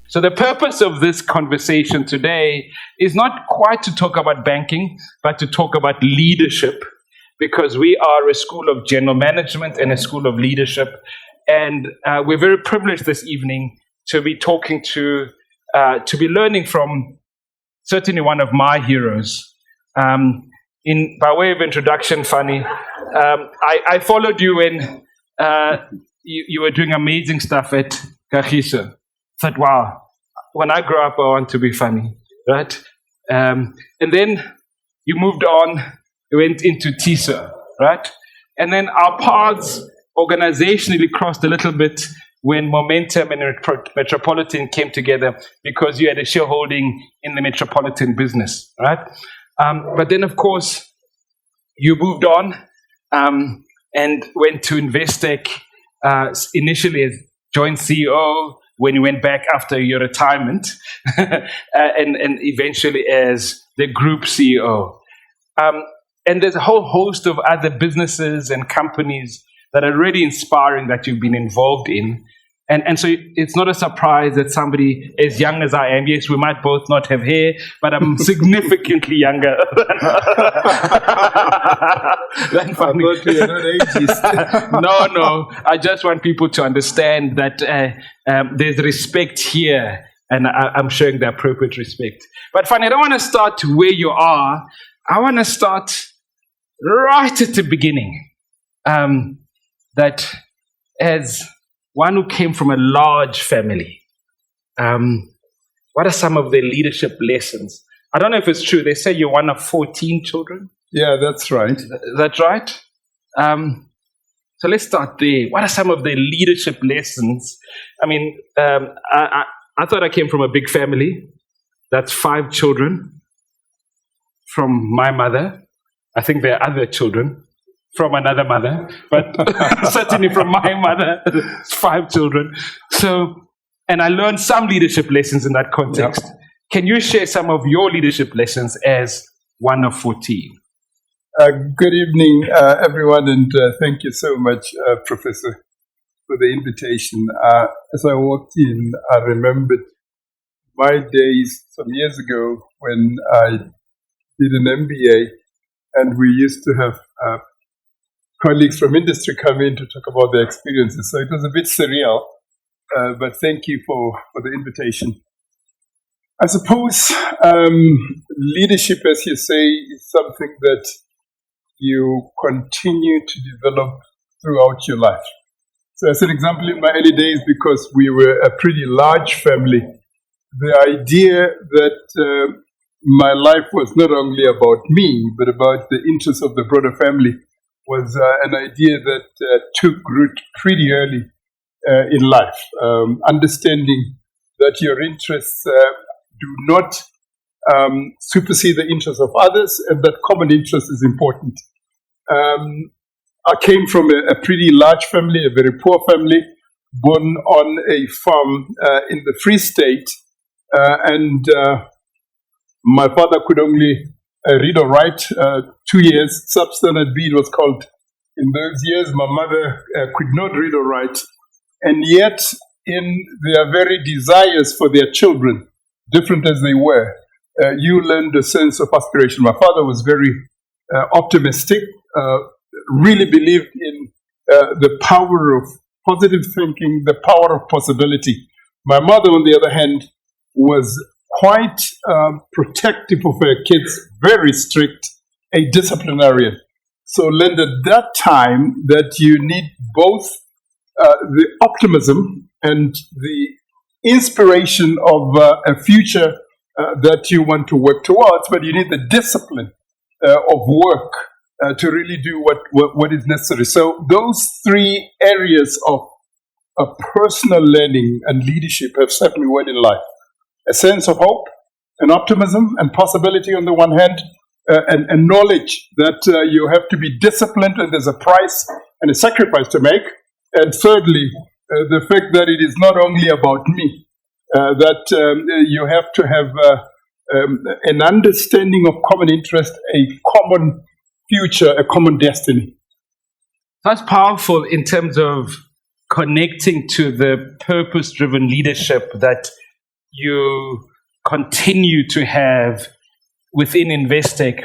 So the purpose of this conversation today is not quite to talk about banking, but to talk about leadership, because we are a school of general management and a school of leadership. And we're very privileged this evening to be talking to be learning from certainly one of my heroes. By way of introduction, Fani, I followed you when you were doing amazing stuff at Kagiso. Thought, wow, when I grow up, I want to be Fani, right? And then you moved on, you went into TISA, right? And then our paths organizationally crossed a little bit when Momentum and Metropolitan came together, because you had a shareholding in the Metropolitan business, right? But then, of course, you moved on and went to Investec, initially as joint CEO, when you went back after your retirement, and eventually as the group CEO. And there's a whole host of other businesses and companies that are really inspiring that you've been involved in. And so it's not a surprise that somebody as young as I am, yes, we might both not have hair, but I'm significantly younger than Fani. No, I just want people to understand that there's respect here, and I'm showing the appropriate respect. But Fani, I don't want to start where you are. I want to start right at the beginning. That as one who came from a large family, what are some of the leadership lessons? I don't know if it's true. They say you're one of 14 children. Yeah, that's right. That's right. So let's start there. What are some of the leadership lessons? I mean, I thought I came from a big family. That's 5 children from my mother. I think there are other children from another mother, but certainly from my mother, 5 children. So, and I learned some leadership lessons in that context. Yep. Can you share some of your leadership lessons as one of 14? Good evening, everyone, and thank you so much, Professor, for the invitation. As I walked in, I remembered my days some years ago when I did an MBA, and we used to have colleagues from industry come in to talk about their experiences. So it was a bit surreal, but thank you for the invitation. I suppose leadership, as you say, is something that you continue to develop throughout your life. So as an example, in my early days, because we were a pretty large family, the idea that my life was not only about me, but about the interests of the broader family was an idea that took root pretty early in life. Understanding that your interests do not supersede the interests of others, and that common interest is important. I came from a pretty large family, a very poor family, born on a farm in the Free State, and my father could only read or write 2 years. Substandard B, it was called in those years. My mother could not read or write. And yet, in their very desires for their children, different as they were, you learned a sense of aspiration. My father was very optimistic, really believed in the power of positive thinking, the power of possibility. My mother, on the other hand, was quite protective of her kids, very strict, a disciplinarian. So learned at that time that you need both the optimism and the inspiration of a future that you want to work towards, but you need the discipline of work to really do what is necessary. So those 3 areas of personal learning and leadership have served me well in life. A sense of hope, and optimism, and possibility on the one hand, and knowledge that you have to be disciplined and there's a price and a sacrifice to make. And thirdly, the fact that it is not only about me, that you have to have an understanding of common interest, a common future, a common destiny. That's powerful in terms of connecting to the purpose-driven leadership that you continue to have within Investec